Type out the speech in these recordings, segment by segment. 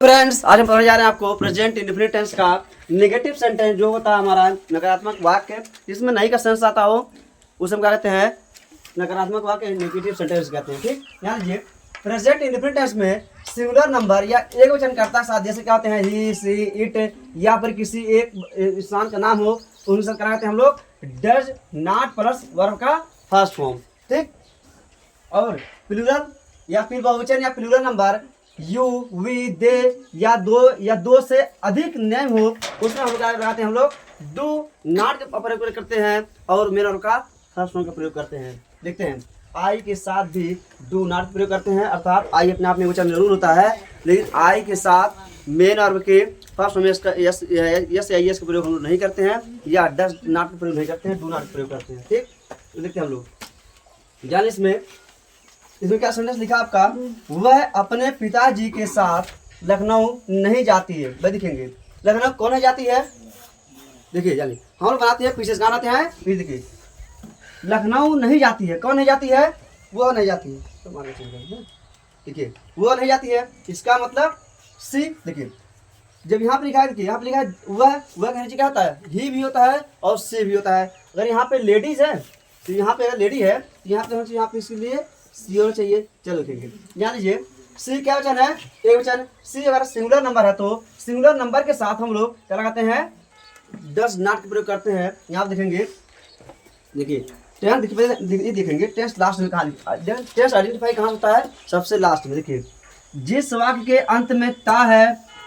Friends, आज हम पढ़ने जा रहे हैं आपको प्रेजेंट इंडेफिनिट टेंस का नेगेटिव सेंटेंस जो होता है हमारा नकारात्मक वाक्य, जिसमें नहीं का सेंस आता हो उसे हम क्या कहते हैं, नकारात्मक वाक्य, नेगेटिव सेंटेंस कहते हैं। ठीक, ध्यान दीजिए। प्रेजेंट इंडेफिनिट टेंस में सिंगुलर नंबर या एक वचनकर्ता के साथ जैसे क्या होते हैं ही, सी, इट या फिर किसी एक इंसान का नाम हो, उनसे क्या कहते हैं हम लोग डज नॉट प्लस वर्ब का फर्स्ट फॉर्म। ठीक, और प्लूरल या फिर बहुवचन या प्लूरल नंबर यू, वी, दे या दो से अधिक नेम हो, उसमें हम लोग क्या लगाते हैं, हम लोग डू नॉट का प्रयोग करते हैं और मेन वर्ब का फर्स्ट फॉर्म का प्रयोग करते हैं। देखते हैं, आई के साथ भी डू नॉट प्रयोग करते हैं, अर्थात आई अपने आप में वचन जरूर होता है, लेकिन आई के साथ मेन वर्ब के फर्स्ट फॉर्म यस या यस का प्रयोग हम लोग नहीं करते हैं, या डज नॉट का प्रयोग नहीं करते हैं, डू नॉट प्रयोग करते हैं। ठीक, तो देखते हैं हम लोग जान इसमें क्या सेंटेंस लिखा आपका, वह अपने पिताजी के साथ लखनऊ नहीं जाती है। भाई दिखेंगे लखनऊ कौन है जाती है, देखिए जानिए हम लोग बनाते हैं, पीछे से गाना आते हैं, फिर देखिए लखनऊ नहीं जाती है, कौन नहीं जाती है, वो नहीं जाती है। तो मान देखिए वो नहीं जाती है, इसका मतलब सी। देखिए जब यहाँ पे लिखा है, देखिए यहाँ पे लिखा है वह कहने से क्या होता है, ही भी होता है और सी भी होता है। अगर यहाँ पे लेडीज है तो यहाँ पे अगर लेडी है तो यहाँ पे इसके लिए सी होना चाहिए। चलो लिखेंगे, ध्यान दीजिए सी क्या वचन है, एक वचन। सी अगर सिंगुलर नंबर है तो सिंगुलर नंबर के साथ हम लोग क्या लगाते हैं, डज नॉट का प्रयोग करते हैं। यहाँ देखेंगे, देखिए देखेंगे टेंस लास्ट में कहाँ, टेंस आइडेंटिफाई कहाँ होता है, सबसे लास्ट में। देखिए जिस वाक्य के अंत में ता है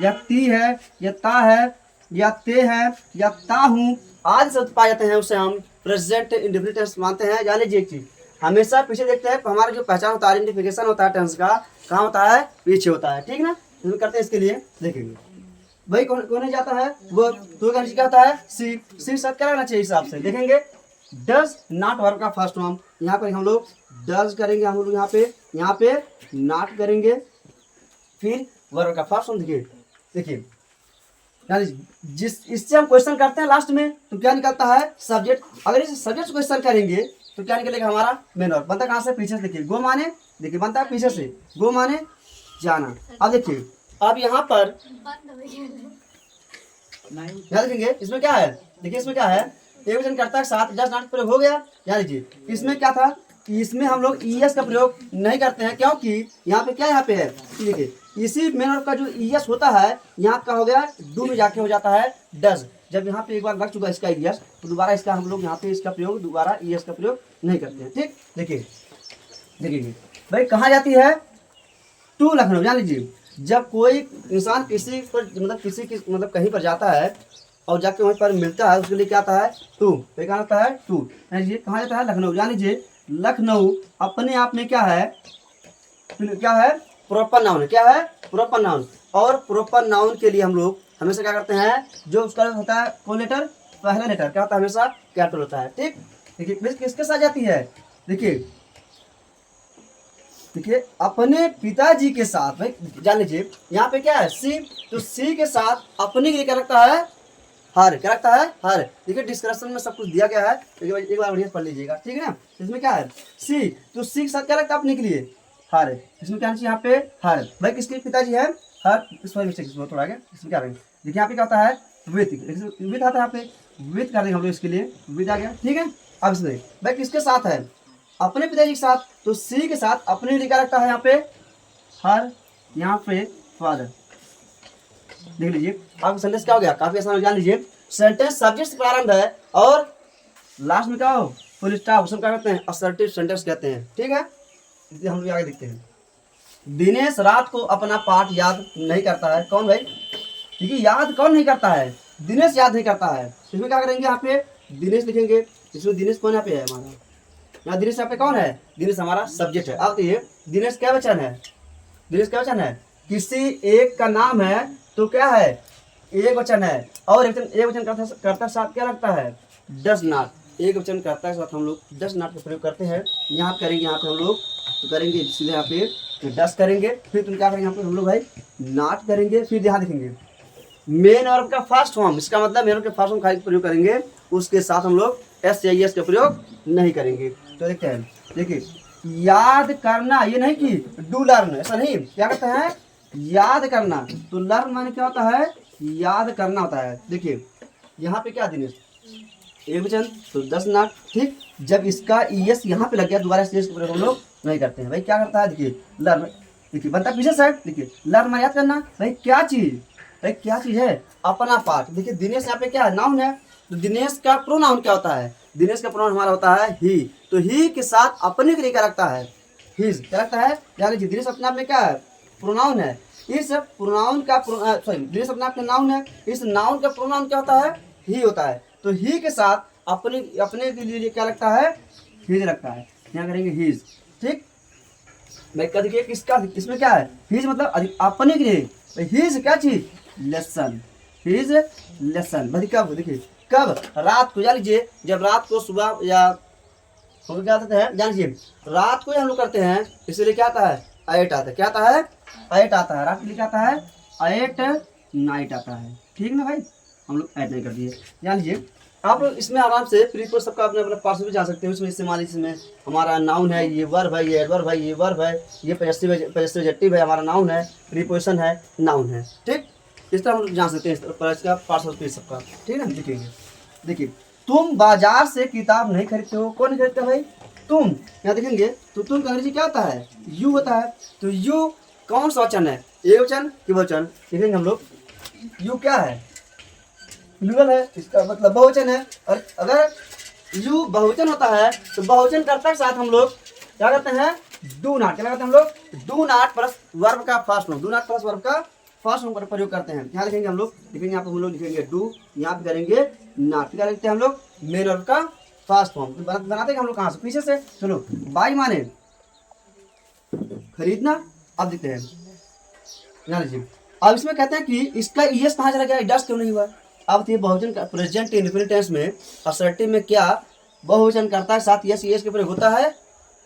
या ती है या ता है या ते है या ता हूँ आदि शब्द पाए जाते हैं, उसे हम प्रेजेंट इंडेफिनिट टेंस मानते हैं। जान लीजिए एक चीज, हमेशा पीछे देखते हैं, हमारा जो पहचान होता है, आइडेंटिफिकेशन होता है टेंस का, कहाँ होता है, पीछे होता है। ठीक ना, इसमें करते हैं, इसके लिए देखेंगे भाई कौन जाता है, वो तो क्या होता है, सी साथ क्या रहना चाहिए हिसाब से। देखेंगे डज नॉट वर्ब का फर्स्ट फॉर्म, यहाँ पर हम लोग डज करेंगे, हम लोग यहाँ पे नॉट करेंगे, फिर वर्ब का फर्स्ट फॉर्म। देखिए जिस इससे हम क्वेश्चन करते हैं लास्ट में तो क्या निकलता है, सब्जेक्ट। अगर इस सब्जेक्ट से क्वेश्चन करेंगे तो क्या निकलेगा, हमारा मेन वर्ब। बनता कहाँ से, पीछे से। देखिए गो माने, देखिए बनता है पीछे से, गो माने जाना। अब देखिए अब यहाँ पर याद देखेंगे इसमें क्या है, देखिए इसमें क्या है, एक वचन करता है साथ डज नॉट प्रयोग हो गया। याद लीजिए इसमें क्या था, इसमें हम लोग ईएस का प्रयोग नहीं करते हैं, क्योंकि यहाँ पे क्या यहाँ पे है, देखिए इसी मेन वर्ब का जो ईएस होता है यहाँ का हो गया डू में जाके हो जाता है डज। जब यहाँ पे एक बार लग चुका है इसका ईएस तो दोबारा इसका हम लोग यहाँ पे इसका प्रयोग दोबारा ईएस का प्रयोग नहीं करते हैं। ठीक, देखिए भाई कहाँ जाती है, टू लखनऊ। जान लीजिए जब कोई इंसान किसी पर कहीं पर जाता है और जाके वहीं पर मिलता है, उसके लिए क्या आता है, टू। क्या आता है, टू। कहाँ जाता है, लखनऊ। जान लीजिए लखनऊ अपने आप में क्या है, प्रॉपर नाउन है। क्या है, प्रॉपर नाउन। और प्रॉपर नाउन के लिए हम लोग हमेशा क्या करते हैं, जो उसका होता है कौन लेटर, पहला लेटर क्या होता है, हमेशा कैपिटल होता है। ठीक, देखिए किसके साथ जाती है, देखिए अपने पिताजी के साथ। भाई जान लीजिए यहाँ पे क्या है, सी, तो सी के साथ अपने के लिए क्या रखता है, हर। क्या रखता है, हर। देखिए डिस्क्रिप्शन में सब कुछ दिया गया है, एक बार बढ़िया पढ़ लीजिएगा। ठीक है ना, इसमें क्या है, सी, तो सी के साथ क्या रखता है, अपने के लिए हर। इसमें क्या चाहिए, यहाँ पे हर। भाई किसके पिताजी है, हर। इसमें थोड़ा आगे इसमें क्या रहेंगे, देखिए यहाँ पे क्या होता है, विथ आता है, यहाँ पे विथ कर देंगे हम लोग, इसके लिए विथ आ गया। ठीक है, अब इसमें भाई किसके साथ है, अपने पिताजी के साथ, तो सी के साथ अपने लिए क्या रखता है, यहाँ पे हर, यहाँ पे फादर। देख लीजिए आपका सेंटेंस क्या हो गया, काफी आसान। जान लीजिए सेंटेंस सब्जेक्ट से प्रारंभ है और लास्ट में क्या हो, फुल स्टॉप, उसको क्या कहते हैं, असर्टिव सेंटेंस कहते हैं। ठीक है, इसलिए हम लोग आगे देखते हैं। दिनेश रात को अपना पाठ याद नहीं करता है। कौन भाई, देखिए याद कौन नहीं करता है, दिनेश याद नहीं करता है। इसमें क्या करेंगे, यहाँ पे दिनेश लिखेंगे। इसमें दिनेश कौन यहाँ पे है, हमारा यहाँ दिनेश यहाँ पे कौन है, दिनेश हमारा सब्जेक्ट है। अब ये दिनेश क्या वचन है, दिनेश क्या वचन है, किसी एक का नाम है तो क्या है, एक वचन है। और एक वचन करता साथ क्या लगता है, डज नॉट। एक वचन करता है साथ हम लोग डज नॉट का प्रयोग करते हैं। यहाँ करेंगे, यहाँ पे हम लोग तो करेंगे सीधे यहाँ पे डज करेंगे, फिर तुम क्या करेंगे, यहाँ पे हम लोग भाई नॉट करेंगे। फिर यहाँ देखेंगे मेन वर्ब का फर्स्ट फॉर्म, इसका मतलब मेन वर्ब के फर्स्ट फॉर्म खाली प्रयोग करेंगे, उसके साथ हम लोग एस या एस का प्रयोग नहीं करेंगे। तो देखते हैं, देखिए याद करना, ये नहीं कि डू लर्न, ऐसा नहीं। क्या कहते हैं, याद करना। तो लर्न माने क्या होता है, याद करना होता है। देखिए यहाँ पे क्या दिनेश, एक वचन तो 10 नाट, ठीक। जब इसका ईएस यहाँ पे लग गया, दोबारा ईएस के प्रयोग हम लोग नहीं करते हैं। भाई क्या करता है, देखिए लर्न, देखिए बनता पीछे साइड, देखिए लर्न माने याद करना। भाई क्या चीज, भाई क्या चीज है, अपना पार्ट। देखिए दिनेश यहाँ पे क्या है, नाउन है। तो दिनेश का प्रोनाउन क्या होता है, दिनेश का प्रोनाउन हमारा होता है ही। तो ही के साथ अपने के लिए क्या रखता है, हिज क्या रखता है। यानी दिनेश अपने आप में क्या है, प्रोनाउन है। इस प्रोनाउन का सॉरी दिनेश अपने आप में नाउन है, इस नाउन का प्रोनाउन क्या होता है, ही होता है। तो ही के साथ अपने अपने के लिए क्या रखता है, हिज रखता है। यहाँ करेंगे हिज, ठीक। भाई कद के किसका, इसमें क्या है, हिज मतलब अपने के लिए। हिज क्या चीज, लेसन, हिज लेसन। भाई कब, देखिए कब, रात को, जान लीजिए जब रात को, सुबह या हम लोग क्या करते हैं, जान लीजिए रात को हम लोग करते हैं, इसीलिए क्या आता है, एट आता है। क्या आता है, एट आता है। रात के लिए क्या आता है, एट नाइट आता है, ठीक ना भाई। हम लोग एट नहीं कर दिए। जान लीजिए आप लोग इसमें आराम से प्रीपोज सबका अपने अपने पार्ट्स भी जा सकते हैं। उसमें इस्तेमाल, इसमें हमारा नाउन है, ये वर्ब है, ये एडवर्ब है, ये वर्ब है, ये पजेसिव एडजेक्टिव है, हमारा नाउन है, प्रीपोजिशन है, नाउन है, ठीक। इस तरह हम लोग जान सकते हैं इसका पार्ट्स ऑफ स्पीच सबका, ठीक है ना। देखेंगे, देखिए तुम बाजार से किताब नहीं खरीदते हो, कौन खरीदता है भाई, तुम। यहाँ देखेंगे तो तुम का अंग्रेजी क्या होता है, यू होता है। तो यू कौन सा वचन है, एक वचन कि वचन, देखेंगे हम लोग। यू क्या है, प्लूरल है, इसका मतलब बहुवचन है। और अगर यू बहुवचन होता है तो बहुवचन कर्ता के साथ हम लोग क्या करते हैं, डू नॉट, क्या करते हैं हम लोग, डू नॉट प्लस वर्ब का first form, do not plus verb का फर्स्ट फॉर्म का प्रयोग करते हैं। यहाँ लिखेंगे हम लोग, लिखेंगे यहाँ पे हम लोग लिखेंगे डू, यहाँ पे करेंगे नॉट, क्या लिखते हैं हम लोग, मेन वर्ब का फर्स्ट फॉर्म। बनाते हैं हम लोग कहाँ से, पीछे से। चलो बाई माने खरीदना। अब देखते हैं, यहाँ लीजिए अब इसमें कहते हैं कि इसका ईएस कहाँ चला गया, डस क्यों नहीं हुआ। अब ये बहुवचन का प्रेजेंट इंडेफिनिट टेंस में असर्टिव में क्या बहुवचन करता है साथ यस यस के प्रयोग होता है,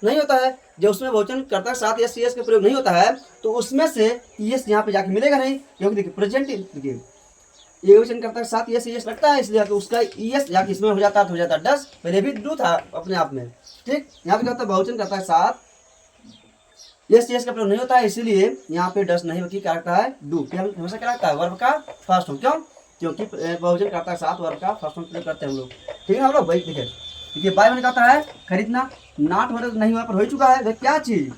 नहीं होता है। जब उसमें बहुवचन करता है साथ यस यस के प्रयोग नहीं होता है तो उसमें से यस यहाँ पे जाके मिलेगा नहीं, क्योंकि देखिए प्रेजेंट, देखिए ये वचन करता है साथ यस यस लगता है, इसलिए तो उसका यस जाके इसमें हो जाता है, तो हो जाता है डस। पहले भी डू था अपने आप में, ठीक। यहाँ पे क्या होता है, बहुवचन करता है साथ यस यस का प्रयोग नहीं होता है, इसीलिए यहाँ पे डस नहीं, बल्कि क्या रखता है, डू। क्या हमेशा क्या रखता है, वर्ब का फर्स्ट फॉर्म। क्यों, क्योंकि बहुवचन करता है साथ वर्ब का फर्स्ट फॉर्म प्रयोग करते हैं हम लोग, ठीक है हम लोग। भाई देखिए बाय मैंने कहता है खरीदना, नाट हो नहीं हुआ पर हो चुका है, क्या चीज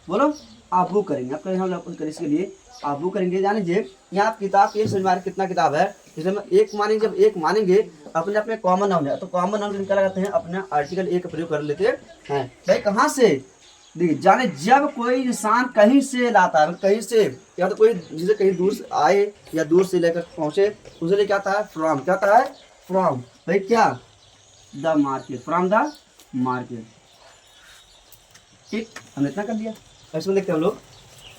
बोलो, आप बुक करेंगे। आप करेंगे हम लोग इसके लिए आप बुक करेंगे। जान लीजिए यहाँ आप किताब के समझ में कितना किताब है, इसलिए हम एक मानेंगे। जब एक मानेंगे अपने अपने कॉमन नाउन है, तो कॉमन नाउन क्या लगाते हैं, अपना आर्टिकल एक प्रयोग कर लेते हैं। भाई कहाँ से, देखिए जाने जब कोई इंसान कहीं से लाता है, कहीं से, या तो कोई जिसे कहीं दूर से आए या दूर से लेकर पहुंचे, उसे लिए क्या आता है, फ्रॉम, क्या आता है, फ्रॉम। भाई क्या, the market, from the market, ठीक। हमने इतना कर दिया। इसमें देखते हैं हम लोग,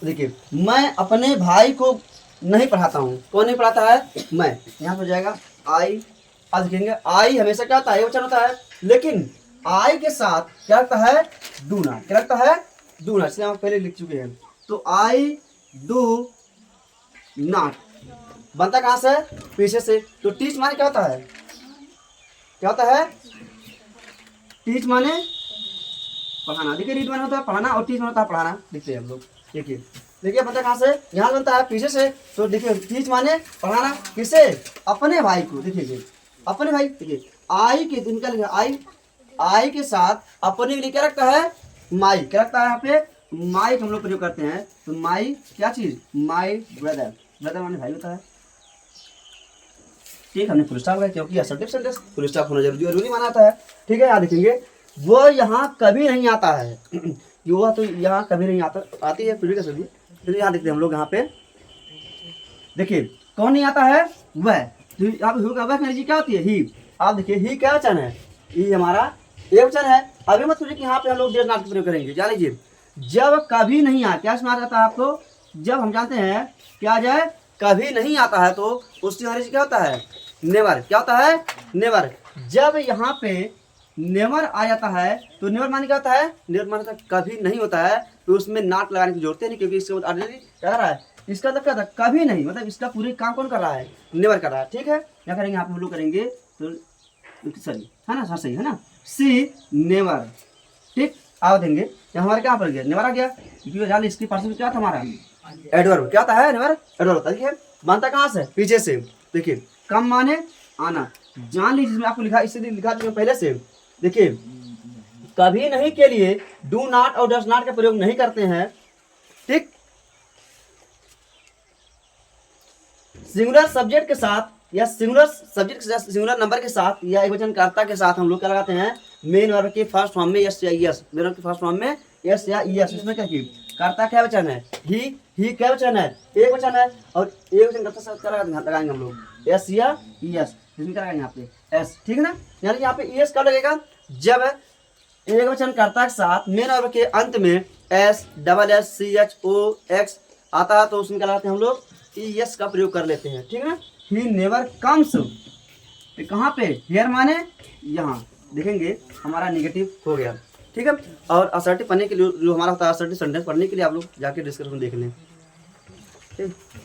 देखिए मैं अपने भाई को नहीं पढ़ाता हूँ, कौन नहीं पढ़ाता है, मैं। यहाँ पर जाएगा आई। अब देखेंगे आई हमेशा क्या होता है, वचन होता है, लेकिन आई के साथ क्या लगता है, डू नॉट, क्या लगता है, डू नॉट, इसलिए हम पहले लिख चुके हैं। तो आई डू नॉट बनता कहाँ से, पीछे से। तो टीच माने क्या होता है, क्या होता है, टीच माने पढ़ाना। देखिए रीड माने होता है पढ़ाना और टीच माने होता है पढ़ाना। देखते हैं हम लोग, देखिए देखिए बनता कहाँ से, यहाँ बनता है पीछे से। तो देखिए टीच माने पढ़ाना, किसे, अपने भाई को। देखिए अपने भाई, देखिए आई के दिन का लिखा, आई के साथ अपने के लिए क्या रखता है, माई, क्या रखता है, यहाँ पे माई हम लोग प्रयोग करते हैं। तो माई क्या चीज, माई ब्रदर, ब्रदर माने भाई होता है, ठीक। हमने फुल स्टॉप है क्योंकि असर्टिव सेंटेंस फुल स्टॉप होना जरूरी माना जाता है, ठीक है। यहाँ देखेंगे वो यहाँ कभी नहीं आता है, युवा तो यहाँ कभी नहीं आता, आती है फिर भी कैसे, फिर यहाँ देखते हैं हम लोग, यहाँ पे देखिए कौन नहीं आता है, वह। तो यहाँ पे वह एनर्जी क्या होती है, ही। आप देखिए ही क्या वचन है, ही हमारा एक वचन है। अभी मत सोचिए कि यहाँ पे हम लोग डेढ़ नाट का प्रयोग करेंगे। जान लीजिए जब कभी नहीं आता, क्या सुना जाता है आपको, जब हम जानते हैं क्या आ जाए, कभी नहीं आता है, तो उसकी अंग्रेजी क्या होता है, नेवर, क्या होता है, नेवर। जब यहाँ पे नेवर आ जाता है तो नेवर माने क्या होता है, नेवर माने कभी नहीं होता है, तो उसमें नाट लगाने की जरूरत नहीं, क्योंकि इसके बाद ऑलरेडी क्या कर रहा है, इसका मतलब क्या था, कभी नहीं, मतलब इसका पूरी काम कौन कर रहा है, नेवर कर रहा है, ठीक है। क्या करेंगे आप लोग करेंगे, तो सॉरी है ना, सही है ना, सी नेवर, ठीक। आओ देंगे हमारे क्या पर गया, नेवर आ गया, क्योंकि जान इसकी पार्सल क्या था हमारा, एडवर्ब क्या होता है? नेवर एडवर्ब होता है। देखिए बनता कहाँ से? पीछे से। देखिए कम माने आना, जान लीजिए जिसमें आपको लिखा, इसलिए लिखा था पहले से। देखिए कभी नहीं के लिए डू नॉट और डज नॉट का प्रयोग नहीं करते हैं, ठीक। सिंगुलर सब्जेक्ट के साथ या सिंगुलर सब्जेक्ट के साथ, सिंगुलर नंबर के साथ या एकवचन कर्ता के साथ हम लोग क्या लगाते हैं? मेन वर्ब के फर्स्ट फॉर्म में यस या यस, मेन वर्ब के फर्स्ट फॉर्म में यस या यस। इसमें क्या की कर्ता क्या वचन है? ही क्या वचन है? एक वचन है। और एक वचन कर्ता साथ क्या लगाएंगे हम लोग? यस या यस। इसमें क्या लगाएंगे? यहाँ पे एस, ठीक है ना। यानी यहाँ पे यस कब लगेगा? जब एक वचन कर्ता के साथ मेन वर्ब के अंत में S, double S, C H O X आता है, तो उसमें क्या लगाते हैं हम लोग? यस का प्रयोग कर लेते हैं, ठीक है ना। ही नेवर कम्स, कहाँ पे? हियर माने यहाँ, देखेंगे हमारा नेगेटिव हो गया, ठीक है। और असर्टिव पढ़ने के लिए जो हमारा होता है असर्टिव सेंटेंस पढ़ने के लिए आप लोग जाके डिस्क्रिप्शन देख लें, ठीक।